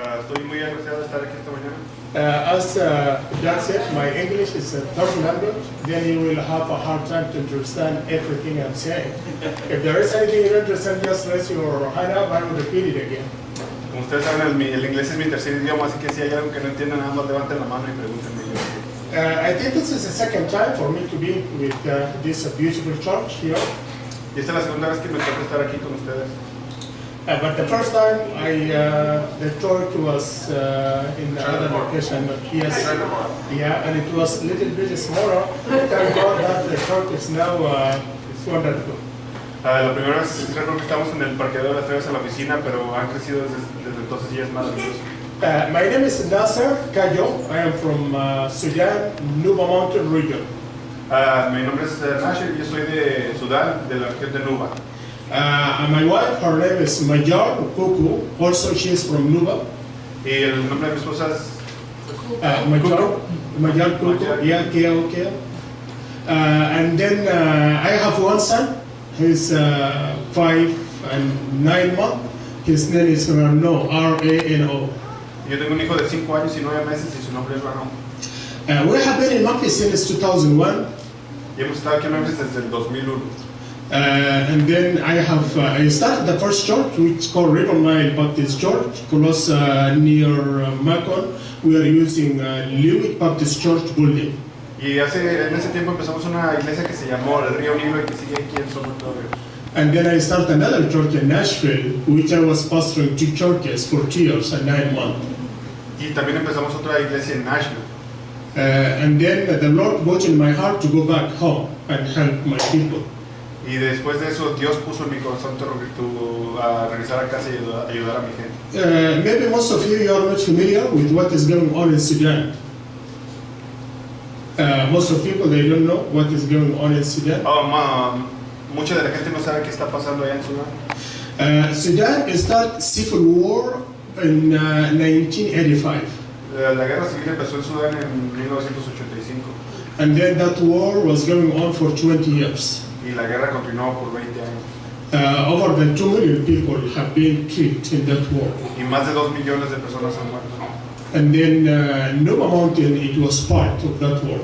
Estoy muy agradecido de estar aquí esta mañana. As Jack said, my English is a tough language. Then you will have a hard time to understand everything I'm saying. If there is anything you don't understand, just raise your hand up. I will repeat it again. Como ustedes saben, el inglés es mi tercer idioma, así que si hay algo que no entiendan, nada más levanten la mano y pregúntenme. I think this is the second time for me to be with this beautiful church here. Y esta es la segunda vez que me toca estar aquí con ustedes. But the first time, the church was in another location. Yes, yeah, and it was a little bit smaller. Thank God that the church is now it's wonderful. La primera vez creo que estamos en el parqueadero de las Treves en la oficina, pero han crecido desde entonces y es maravilloso. My name is Nasser Kayo. I am from Sudan, Nuba Mountain region. Mi nombre es Nasser y yo soy de Sudán, de la región de Nuba. And my wife, her name is Majar Kuku. Also, she is from Nuba. Y el nombre de mi esposa es Majar Kuku. Yeah, okay. And then I have one son. He's 5 and 9 months. His name is Rano, R-A-N-O. Yo tengo un hijo de 5 años y 9 meses y su nombre es Rano. We have been in Memphis since 2001. Y hemos estado aquí en Memphis desde el 2001. And then I started the first church, which is called River Nile Baptist Church, close near Macon. We are using Lewitt Baptist Church building. Y en ese tiempo empezamos una iglesia que se llamó el Río Nilo y que sigue aquí en Somos todavía. And then I started another church in Nashville, which I was pastoring 2 churches for 2 years and 9 months. Y también empezamos otra iglesia en Nashville. And then the Lord put in my heart to go back home and help my people. Y después de eso, Dios puso en mi corazón a regresar a casa y ayudar a mi gente. Maybe most of you are not familiar with what is going on in Sudan. Most of people, they don't know what is going on in Sudan. Mucha de la gente no sabe qué está pasando allá en Sudán. Sudan started civil war in 1985. La guerra civil empezó en Sudán en 1985. And then that war was going on for 20 years. Y la guerra continuó por 20 años. Over than 2 million people have been killed in that war. Y más de 2 millones de personas han muerto. And then Nuba Mountain, it was part of that war.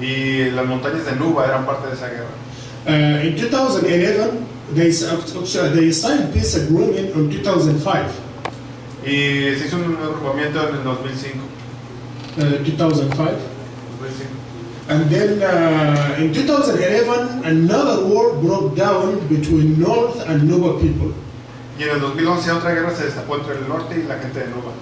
Y las montañas de Nuba eran parte de esa guerra. In 2011, they signed peace agreement in 2005. Y se hizo un agrupamiento en el 2005. 2005. And then in 2011, another war broke down between North and Nuba people. Y en el 2011 otra guerra se destapó entre el norte y la gente de Nuba.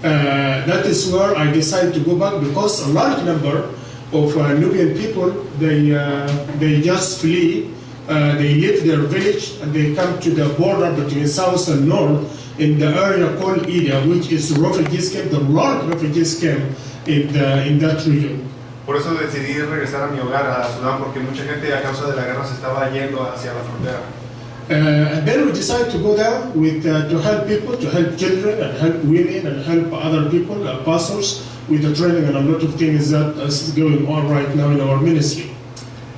That is where I decided to go back because a large number of Nubian people, they just flee. They leave their village and they come to the border between south and north in the area called Ida, which is refugees camp, the large refugees camp in that region. Por eso decidí regresar a mi hogar, a Sudán, porque mucha gente a causa de la guerra se estaba yendo hacia la frontera. And then we decided to go there to help people, to help children, and help women, and help other people, pastors, with the training and a lot of things that is going on right now in our ministry.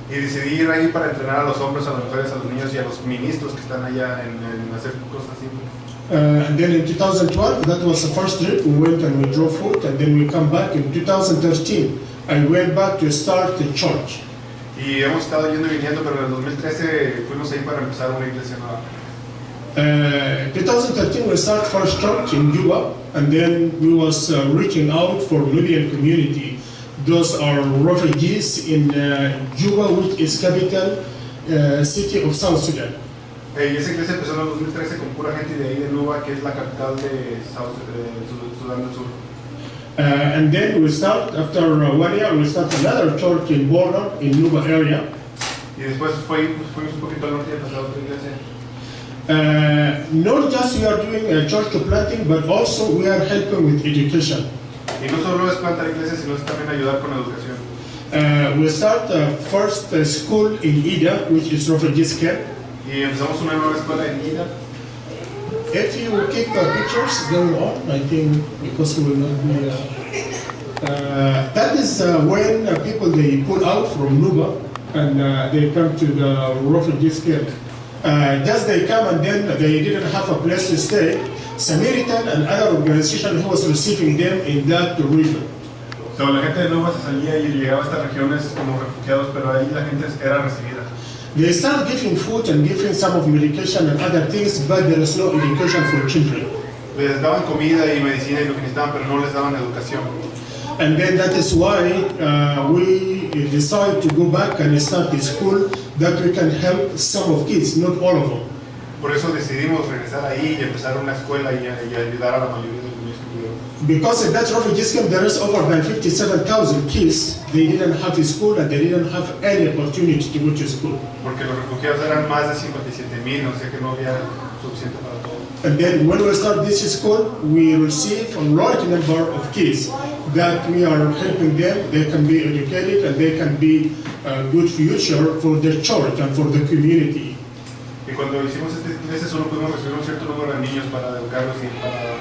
Y decidí ir ahí para entrenar a los hombres, a las mujeres, a los niños y a los ministros que están allá en hacer cosas simples. And then in 2012, that was the first trip. We went and we drove food, and then we come back in 2013. I went back to start the church. Y hemos estado yendo y viniendo, pero en el 2013 fuimos ahí para empezar una iglesia nueva. 2013 we started first church in Juba, and then we was reaching out for Nubian community. Those are refugees in Juba, which is capital city of South Sudan. Y esa iglesia empezó en el 2013 con pura gente de ahí de Nuba, que es la capital de Sudán del Sur. And then we start, after 1 year, we start another church in border, in Nuba area. Y después fuimos un poquito al norte y empezamos otra iglesia. Not just we are doing a church planting, but also we are helping with education. Y no solo es plantar iglesias, sino es también ayudar con educación. We start first school in Ida, which is refugees camp. Y empezamos una nueva escuela en Ida. If you keep the pictures going on, I think because we will not be. That is when people they pull out from Nuba and they come to the refugees camp. Just they come and then they didn't have a place to stay. Samaritan and other organization who was receiving them in that region. So, la gente de Nuba se salía y llegaba a estas regiones como refugiados, pero ahí la gente era recibida. They start giving food and giving some of medication and other things, but there is no education for children. Les daban comida y medicina y lo que necesitaban, pero no les daban educación. And then that is why we decide to go back and start a school that we can help some of kids, not all of them. Por eso decidimos regresar ahí y empezar una escuela y ayudar a la mayoría de los niños que pudieron. Because in that refugees camp there is over than 57,000 kids. They didn't have a school and they didn't have any opportunity to go to school. Porque los refugiados eran más de 57,000, o sea que no había suficiente para todos. And then when we start this school, we receive a large number of kids that we are helping them. They can be educated and they can be a good future for their church and for the community. Y cuando hicimos este solo pudimos recibir un cierto número de niños para educarlos y para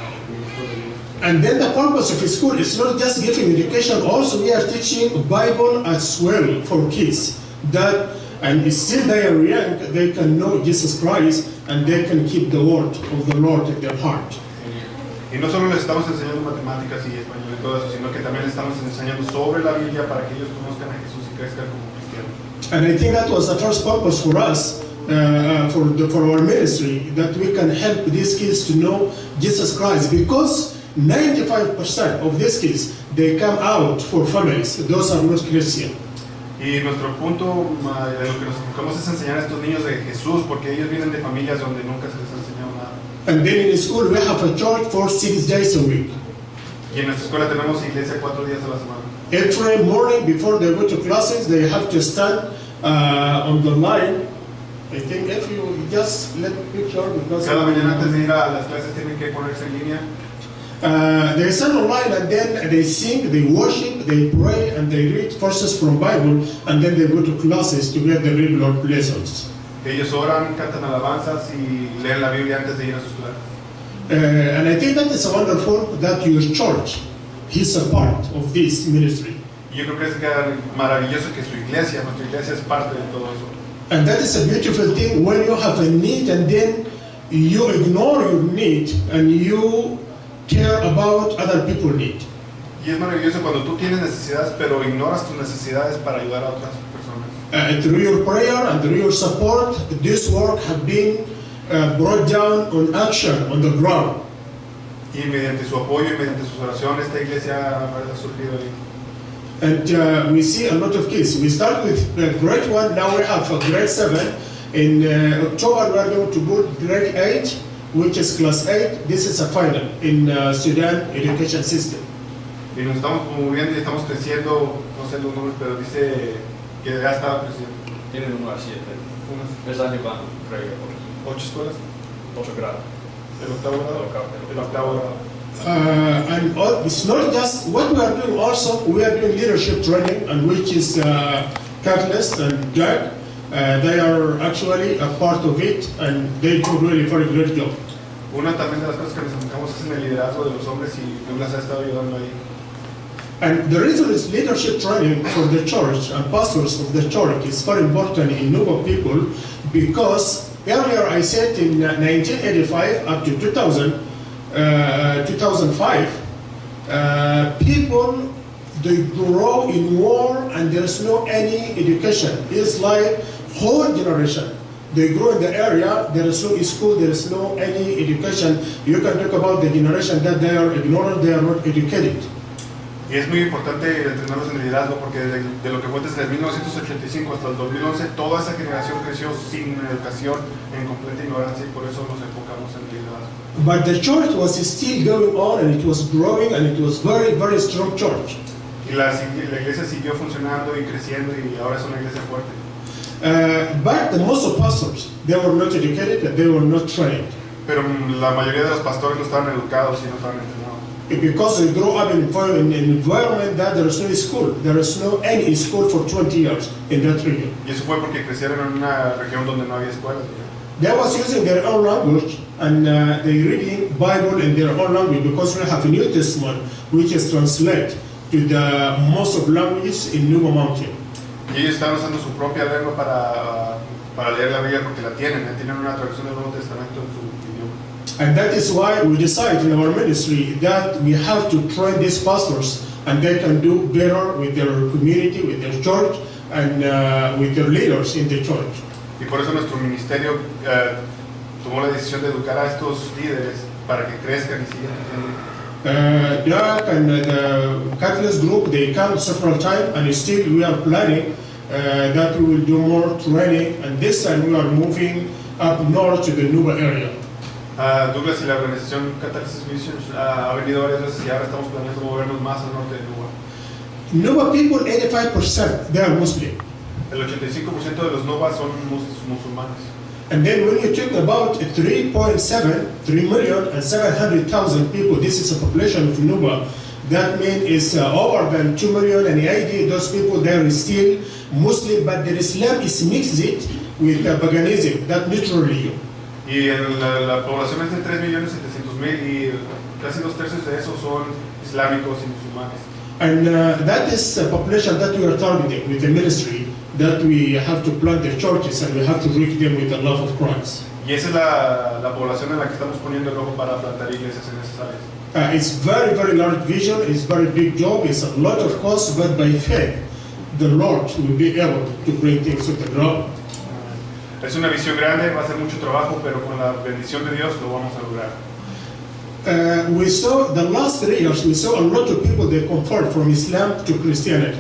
And then the purpose of school is not just giving education, also we are teaching Bible as well for kids. That, and still they are young, they can know Jesus Christ and they can keep the word of the Lord in their heart. Y no solo les estamos enseñando matemáticas y español y todo eso, sino que también les estamos enseñando sobre la Biblia para que ellos conozcan a Jesús y crezcan como cristianos. And I think that was the first purpose for us, for our ministry, that we can help these kids to know Jesus Christ, because 95% of these kids, they come out for families. Those are not Christian. Y nuestro punto, de lo que nos enfocamos es enseñar a estos niños de Jesús, porque ellos vienen de familias donde nunca se les ha enseñado nada. And then in school we have a church for 6 days a week. Y en nuestra escuela tenemos iglesia 4 días a la semana. Every morning before they go to classes, they have to stand on the line. I think if you just let me picture, because cada mañana antes de ir a las clases tienen que ponerse en línea. They stand online and then they sing, they worship, they pray, and they read verses from Bible, and then they go to classes to get the regular lessons. Ellos oran, cantan alabanzas y leen la Biblia antes de ir a sus clases. And I think that is wonderful that your church is a part of this ministry. Y yo creo que es maravilloso que su iglesia, nuestra iglesia, es parte de todo eso. And that is a beautiful thing when you have a need and then you ignore your need and you care about other people's need. Y es maravilloso cuando tú tienes necesidades, pero ignoras tus necesidades para ayudar a otras personas. Through your prayer and through your support, this work has been brought down on action on the ground. Y mediante su apoyo y mediante sus oraciones, esta iglesia ha surgido ahí. And we see a lot of kids. We start with grade 1, now we have grade 7. In October we are going to go grade 8, which is class 8. This is a final in Sudan education system. Y nos estamos moviendo y estamos creciendo, no sé los números, pero dice que ya estaba creciendo. Tienen 1 a 7. ¿Es año cuándo? Creo. 8 escuelas. 8 grados. El octavo grado. El octavo grado. And it's not just what we are doing. Also, we are doing leadership training, and which is Catalyst and Jack. They are actually a part of it, and they do really very great job. Una también de las cosas que nos enfocamos es en el liderazgo de los hombres y Douglas ha estado ayudando ahí. And the reason is leadership training for the church and pastors of the church is very important in Nuba people, because earlier I said in 1985 up to 2005, people, they grow in war and there's no any education. It's like whole generation. They grow in the area, there is no school, there is no any education. You can talk about the generation that they are ignorant, they are not educated. Y es muy importante entrenarlos en liderazgo, porque de lo que fue desde el 1985 hasta el 2011, toda esa generación creció sin educación, en completa ignorancia, y por eso nos enfocamos en liderazgo. But the church was still going on, and it was growing, and it was very, very strong church. Y la iglesia siguió funcionando y creciendo, y ahora es una iglesia fuerte. But the most of pastors, they were not educated, and they were not trained. Pero la mayoría de los pastores no estaban educados y no estaban entrenados. Because they grew up in an environment that there is no school. There is no any school for 20 years in that region. Y eso fue porque crecieron en una región donde no había escuelas. They was using their own language, and they reading Bible in their own language, because we have a New Testament which is translated to the most of languages in Nuba Mountain. Y ellos estaban usando su propia lengua para leer la Biblia, porque la tienen una traducción del Nuevo Testamento en su idioma. And that is why we decide in our ministry that we have to train these pastors and they can do better with their community, with their church, and with their leaders in the church. Y por eso nuestro ministerio tomó la decisión de educar a estos líderes para que crezcan y sigan creciendo. Jack and the Catalyst group, they come several times, and still we are planning that we will do more training, and this time we are moving up north to the Nuba area. Douglas y la organización Catalyst Mission ha venido varias veces y ahora estamos planeando movernos más al norte de Nuba. Nuba people, 85%, they are Muslim. El 85% de los Nubas son musulmanes. And then when you talk about 3,700,000 people, this is a population of Nuba. That means it's over than 2 million, and 80 those people there is still Muslim, but their Islam is mixed with paganism, that neutral religion. Y la población es de 3.700.000 y casi 2/3 de esos son islámicos y musulmanes. And that is a population that we are targeting with the ministry, that we have to plant their churches and we have to reach them with the love of Christ. Y esa es la población en la que estamos poniendo el ojo para plantar iglesias en esas áreas. It's very, very large vision, it's very big job, it's a lot of cost, but by faith, the Lord will be able to bring things to the ground. Es una visión grande, va a ser mucho trabajo, pero con la bendición de Dios lo vamos a lograr. We saw the last 3 years, we saw a lot of people they convert from Islam to Christianity.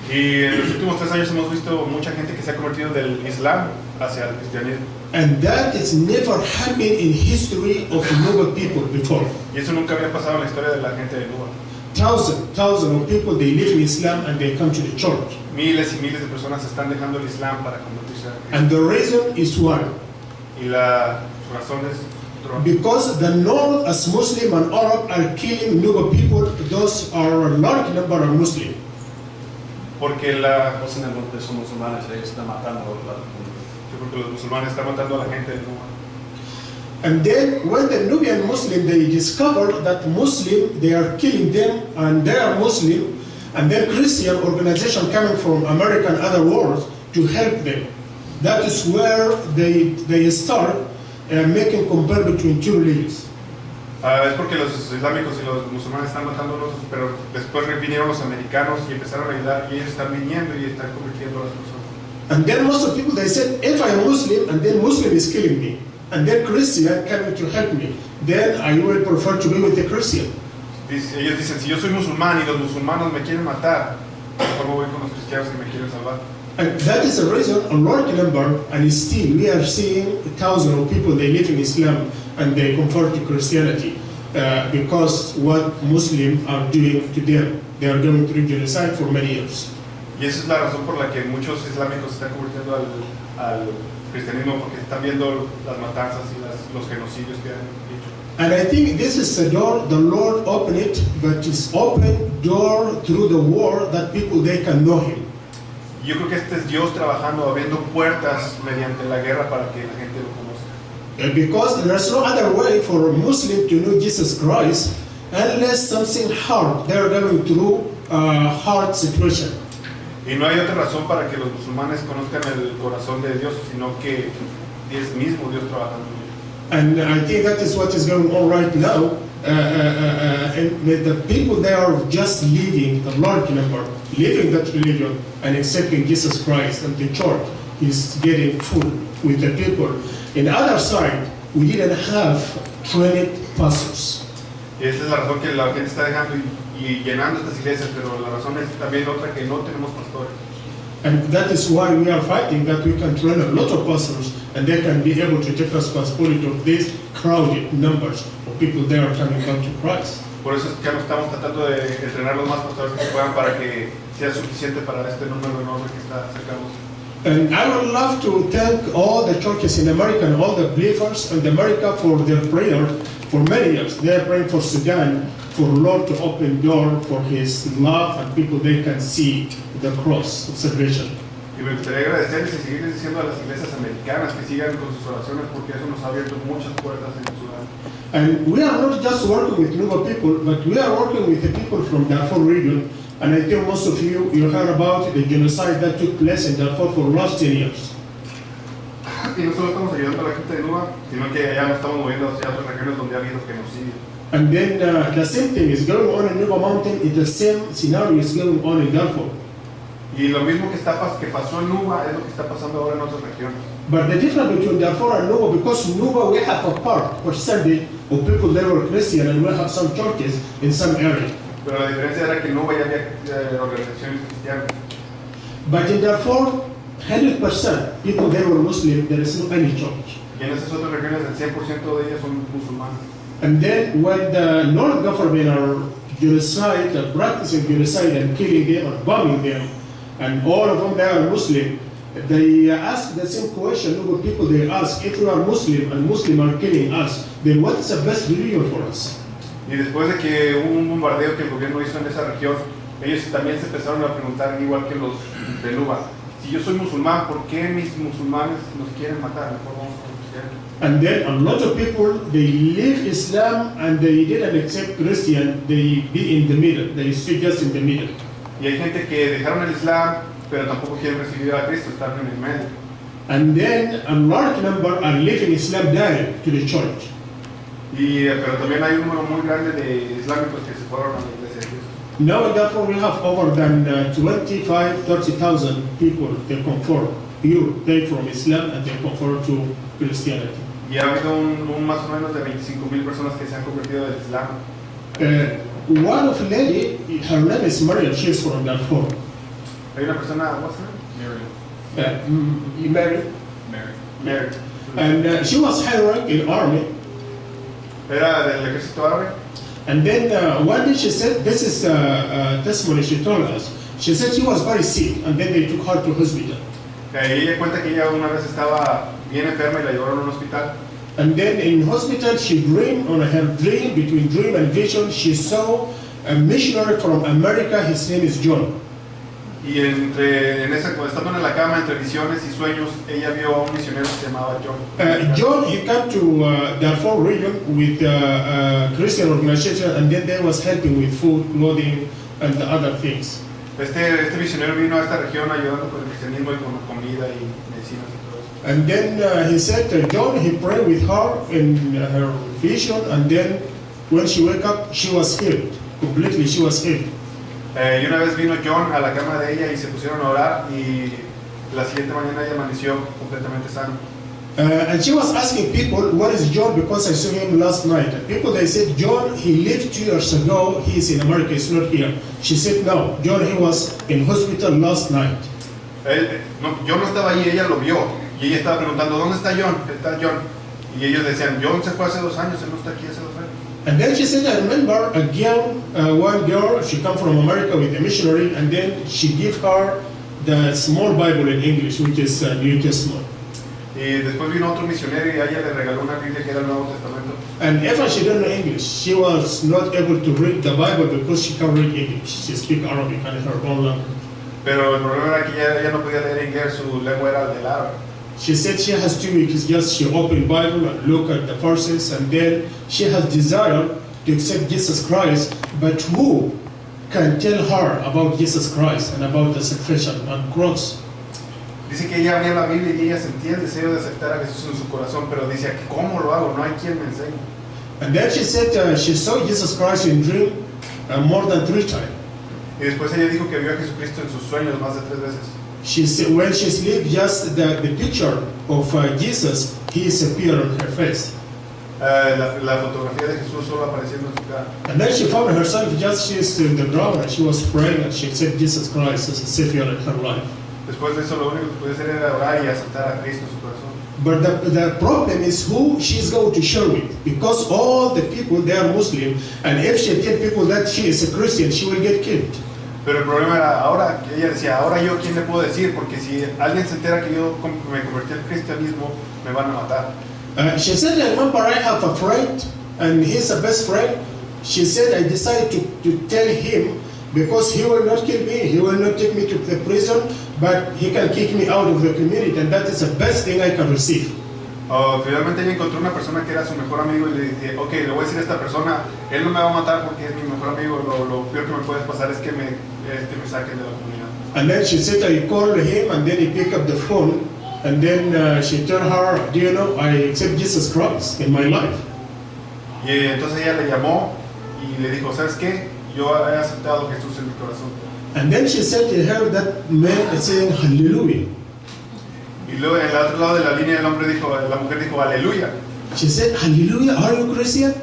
Y en los últimos 3 años hemos visto mucha gente que se ha convertido del Islam hacia el cristianismo. And that is never happened in history of Nuba people before. Y eso nunca había pasado en la historia de la gente de Nuba. Thousands of people, they live in Islam and they come to the church. Miles y miles de personas están dejando el Islam para convertirse a Cristo. And the reason is one. Y la razón es otra. Because the North as Muslim and Arab are killing Nuba people, those are a large number of Muslims. Porque en el norte son musulmanes, ellos están matando a la comunidad. porque los musulmanes están matando a la gente de Nuba. And then when the Nubian Muslim, they discovered that Muslim, they are killing them and they are Muslim, and then Christian organization coming from America and other worlds to help them. That is where they start making compare between two religions. Es porque los islámicos y los musulmanes están matando a los otros, pero después vinieron los americanos y empezaron a ayudar y ellos están viniendo y están convirtiendo a las personas. And then most of the people, they said, if I am Muslim and then Muslim is killing me, and then Christian coming to help me, then I will prefer to be with the Christian. Ellos dicen, si yo soy musulmán y los musulmanos me quieren matar, mejor me voy con los cristianos que me quieren salvar. And that is the reason a large number, and still we are seeing thousands of people, they live in Islam and they convert to Christianity because what Muslims are doing to them. They are going through genocide for many years. Y esa es la razón por la que muchos islámicos se están convirtiendo al cristianismo, porque están viendo las matanzas y los genocidios que han hecho. And I think this is the door the Lord opened it, but it's open door through the war that people they can know Him. Yo creo que este es Dios trabajando, abriendo puertas mediante la guerra para que la gente lo conozca. Because there's no other way for a Muslim to know Jesus Christ unless something hard. They're going through a hard situation. Y no hay otra razón para que los musulmanes conozcan el corazón de Dios, sino que es mismo Dios trabajando en ellos. And I think that is what is going on right now. And the people, they are just leaving, the large number, leaving that religion and accepting Jesus Christ, and the church is getting full with the people. In the other side, we didn't have trained pastors. Y esa es la razón que la gente está dejando y llenando estas iglesias, pero la razón es también otra, que no tenemos pastores. And that is why we are fighting, that we can train a lot of pastors and they can be able to take responsibility of these crowded numbers of people there coming back to Christ. Por eso es que estamos tratando de entrenar los más pastores que puedan para que sea suficiente para este número enorme que está cercano. And I would love to thank all the churches in America and all the believers in America for their prayer for many years. They are praying for Sudan, for Lord to open door for His love and people they can see the cross of salvation. Y me gustaría agradecerles y seguirles diciendo a las iglesias americanas que sigan con sus oraciones, porque eso nos ha abierto muchas puertas en Sudán. And we are not just working with Nuba people, but we are working with the people from Darfur region. And I think most of you heard about the genocide that took place in Darfur for the last 10 years. que no solo estamos ayudando a la gente de Nuba, sino que ya nos estamos moviendo hacia otras regiones donde ha habido genocidio. And then the same thing is going on in Nuba Mountain. The same scenario is going on in Darfur. Y lo mismo que pasó en Nuba es lo que está pasando ahora en otras regiones. But the difference between Darfur and Nuba, because Nuba we have a part percentage of people that were Christian, and we have some churches in some area. Pero la diferencia era que en Nuba ya había organizaciones cristianas. But in Darfur, 100% people there were Muslim. There is no any church. Y en esas otras regiones el 100% de ellas son musulmanes. And then when the North government are genocide, practicing genocide and killing them or bombing them, and all of them they are Muslim, they ask the same question to people. They ask, if we are Muslim and Muslim are killing us, then what is the best religion for us? Y después de que hubo un bombardeo que el gobierno hizo en esa región, ellos también se empezaron a preguntar, igual que los de Nuba, si yo soy musulmán, ¿por qué mis musulmanes nos quieren matar? Mejor vamos con los cristianos. And then a lot of people, they leave Islam and they didn't accept Christian. They be in the middle. They stay just in the middle. Y hay gente que dejaron el Islam, pero tampoco quieren recibir a Cristo, están en el medio. And then a large number are leaving Islam direct to the church. Pero también hay un número muy grande de islámicos que se fueron a la iglesia de Cristo. Now therefore we have over than 25,000-30,000 people that convert, they from Islam and they convert to Christianity. Y ha habido más o menos de 25,000 personas que se han convertido al Islam. One of lady, her name is Maria, she's from Darfur. Hay una persona, what's her name? Mary. Mary. And she was high rank in army. Era del ejército árabe. And then one day she said, this is testimony she told us. She said she was very sick, and then they took her to hospital. Ella cuenta que ella una vez estaba bien enferma y la llevaron a un hospital. And then in hospital, she dreamed on her dream, between dream and vision, she saw a missionary from America. His name is John. Y estando en la cama entre visiones y sueños, ella vio a un misionero que se llamaba John. John, he came to Darfur region with a Christian organization, and then they was helping with food, clothing, and other things. Este misionero vino a esta región ayudando con el cristianismo y con comida y medicinas y todo eso. And then he said, John, he prayed with her in her vision, and then when she woke up, she was healed. Completely, she was healed. Y una vez vino John a la cama de ella y se pusieron a orar y la siguiente mañana ella amaneció completamente sana. And she was asking people, what is John? Because I saw him last night. And people, they said, John, he lived 2 years ago. He's in America, he's not here. She said, no, John, he was in hospital last night. John no estaba ahí, ella lo vio. Y ella estaba preguntando, ¿dónde está John? ¿Está John? Y ellos decían, John se fue hace 2 años, él no está aquí hace 2 años. And then she said, I remember again, one girl, she come from America with a missionary, and then she gave her the small Bible in English, which is New Testament. Y después vino otro misionero y a ella le regaló una Biblia que era el Nuevo Testamento. And even she didn't know English, she was not able to read the Bible because she can't read English. She speaks Arabic and her own language. Pero el problema era que ella no podía leer inglés, su lengua era el árabe. She said she has 2 weeks, just she opened Bible and look at the verses, and then she has desire to accept Jesus Christ, but who can tell her about Jesus Christ and about the salvation and cross? Dice que ella abría la Biblia y ella sentía el deseo de aceptar a Jesús en su corazón, pero decía, ¿cómo lo hago? No hay quien me enseñe. And then she said she saw Jesus Christ in dream more than 3 times. Y después ella dijo que vio a Jesucristo en sus sueños más de 3 veces. She said when she sleep, just the picture of Jesus, he appeared on her face. La fotografía de Jesús solo apareciendo en su cara. And then she found herself just she's in the ground and she was praying and she accepted Jesus Christ as a Savior in her life. Después de eso lo único que podía hacer era orar y aceptar a Cristo en su corazón. But the problem is who she's going to share with, because all the people they are Muslim, and if she tell people that she is a Christian, she will get killed. Pero el problema era ahora, que ella decía, ahora yo quién le puedo decir, porque si alguien se entera que yo me convertí al cristianismo, me van a matar. She said, I remember I have a friend, and he's a best friend. She said, I decided to tell him, because he will not kill me, he will not take me to the prison, but he can kick me out of the community, and that is the best thing I can receive. Finalmente ella encontró una persona que era su mejor amigo y le dije, ok, le voy a decir a esta persona, él no me va a matar porque es mi mejor amigo, lo peor que me puede pasar es que me saquen de la comunidad. And then she said, I called him, and then he picked up the phone, And then she told her, do you know, I accept Jesus Christ in my life. Y entonces ella le llamó y le dijo, ¿sabes qué? Yo he aceptado a Jesús en mi corazón. And then she said to her that man is saying hallelujah. Y luego en el otro lado de la línea la mujer dijo, aleluya. She said, hallelujah, are you Christian?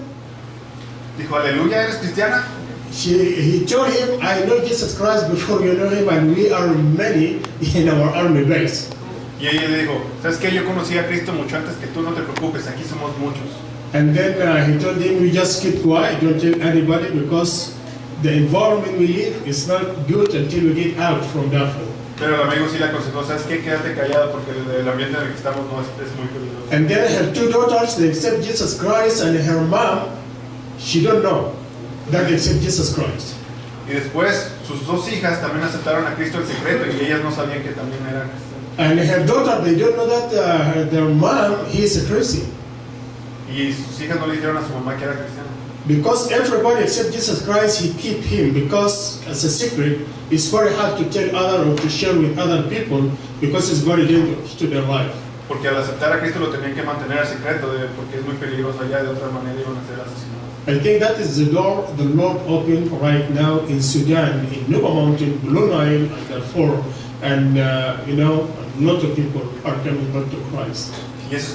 Dijo, aleluya, ¿eres cristiana? He told him, I know Jesus Christ before you know him, and we are many in our army base. Y ella le dijo, ¿sabes qué? Yo conocí a Cristo mucho antes que tú, no te preocupes, aquí somos muchos. And then he told him, you just keep quiet, don't tell anybody, because the environment we live is not good until we get out from that hole. Pero el amigo sí le aconsejó, ¿sabes qué? Quédate callado porque el ambiente en el que estamos no es muy peligroso. And then her two daughters, they accept Jesus Christ, and her mom, she don't know that they accept Jesus Christ. Y después sus dos hijas también aceptaron a Cristo en secreto y ellas no sabían que también eran cristianos. And her daughter, they don't know that their mom, he is a Christian. Y sus hijas no le dijeron a su mamá que era cristiana. Because everybody except Jesus Christ, he keep him, because as a secret, it's very hard to tell other or to share with other people, because it's very dangerous to their life. Porque al aceptar a Cristo lo tenían que mantener en secreto, porque es muy peligroso allá, de otra manera iban a ser asesinados. I think that is the door the Lord opened right now in Sudan, in Nuba Mountain, Blue Nile, and Darfur, and you know, a lot of people are coming back to Christ. Y eso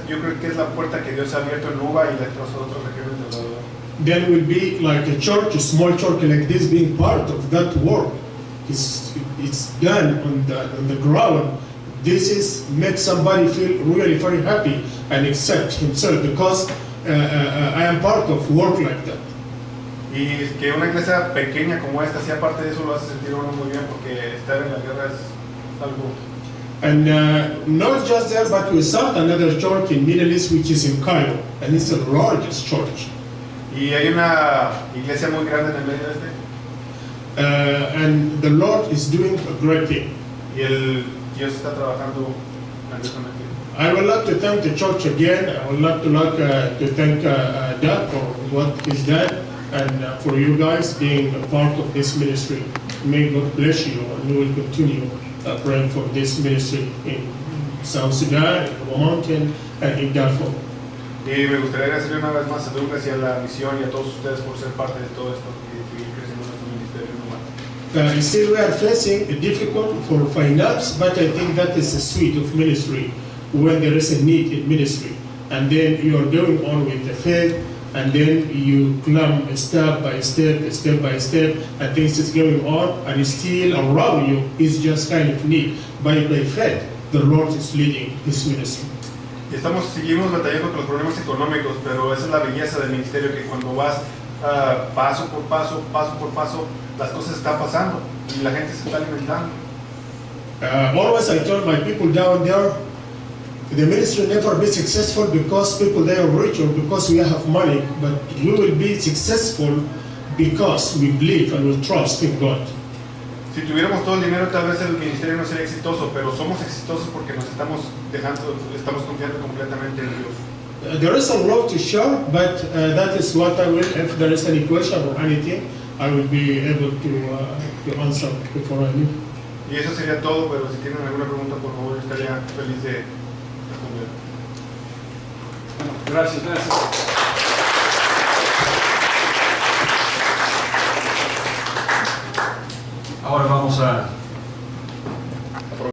yo creo que es la puerta que Dios ha abierto en Nuba y en otras regiones de alrededor. Then will be like a church, a small church like this, being part of that work. It's done on the ground. This is make somebody feel really very happy and accept himself, because I am part of work like that. Y que una iglesia pequeña como esta sea parte de eso lo hace sentir uno muy bien, porque estar en la guerra es algo. And not just there, but we start another church in Middle East, which is in Cairo, and it's the largest church. Y hay una iglesia muy grande en el Medio Oeste. And the Lord is doing a great thing. Y Dios está trabajando grandiosamente. I would like to thank the church again. I would like to thank Doug for what he's done, and for you guys being a part of this ministry. May God bless you, and we will continue praying for this ministry in South Sudan, in the mountain, and in Darfur. Y me gustaría agradecerle una vez más a Lucas y a la misión y a todos ustedes por ser parte de todo esto y seguir creciendo nuestro ministerio. Still we are facing a difficult for finance, but I think that is a suite of ministry when there is a need in ministry. And then you are going on with the faith, and then you climb step by step, and things is going on, and still around you is just kind of need. But by faith, the Lord is leading His ministry. Y seguimos batallando con los problemas económicos, pero esa es la belleza del ministerio, que cuando vas paso por paso, las cosas están pasando y la gente se está alimentando. Always I tell my people down there, the ministry never be successful because people there are rich or because we have money, but we will be successful because we believe and we trust in God. Si tuviéramos todo el dinero, tal vez el ministerio no sería exitoso, pero somos exitosos porque estamos confiando completamente en Dios. There is a lot to share, but that is what I will, if there is any question or anything, I will be able to answer before I leave. Y eso sería todo, pero si tienen alguna pregunta, por favor, estaría feliz de responder. Bueno, gracias, Nasser. Ahora vamos a